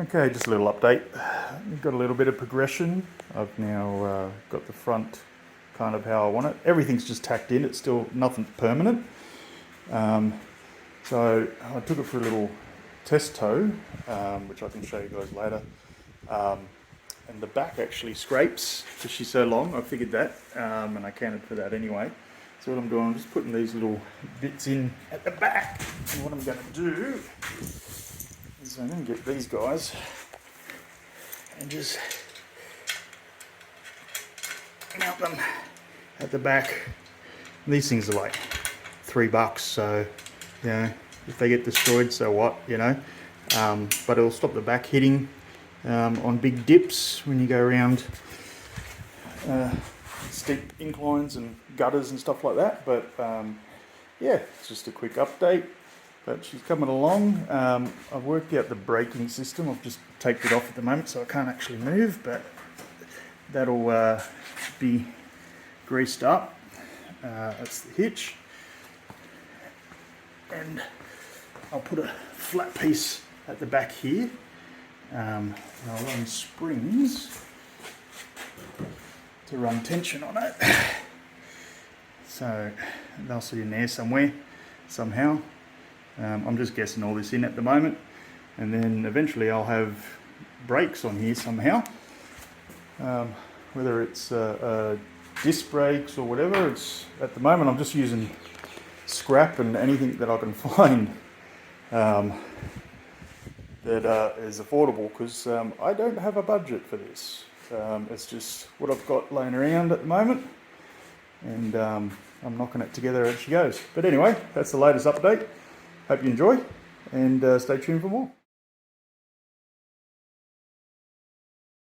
Okay, just a little update. We've got a little bit of progression. I've now got the front kind of how I want it. Everything's just tacked in, it's still nothing permanent. So I took it for a little test tow, which I can show you guys later. And the back actually scrapes because she's so long. I figured that, and I counted for that anyway. So what I'm doing, I'm just putting these little bits in at the back. And what I'm going to do is I'm going to get these guys and just mount them at the back. And these things are like $3, so you know, if they get destroyed, so what, you know. But it'll stop the back hitting on big dips when you go around steep inclines and gutters and stuff like that. But yeah, it's just a quick update. But she's coming along. I've worked out the braking system. I've just taped it off at the moment, so I can't actually move, but that'll be greased up. That's the hitch. And I'll put a flat piece at the back here. And I'll run springs to run tension on it. So they'll sit in there somewhere, somehow. I'm just guessing all this in at the moment, and then eventually I'll have brakes on here somehow. Whether it's disc brakes or whatever, it's at the moment I'm just using scrap and anything that I can find that is affordable, because I don't have a budget for this. It's just what I've got laying around at the moment, and I'm knocking it together as she goes. But anyway, that's the latest update. Hope you enjoy, and stay tuned for more.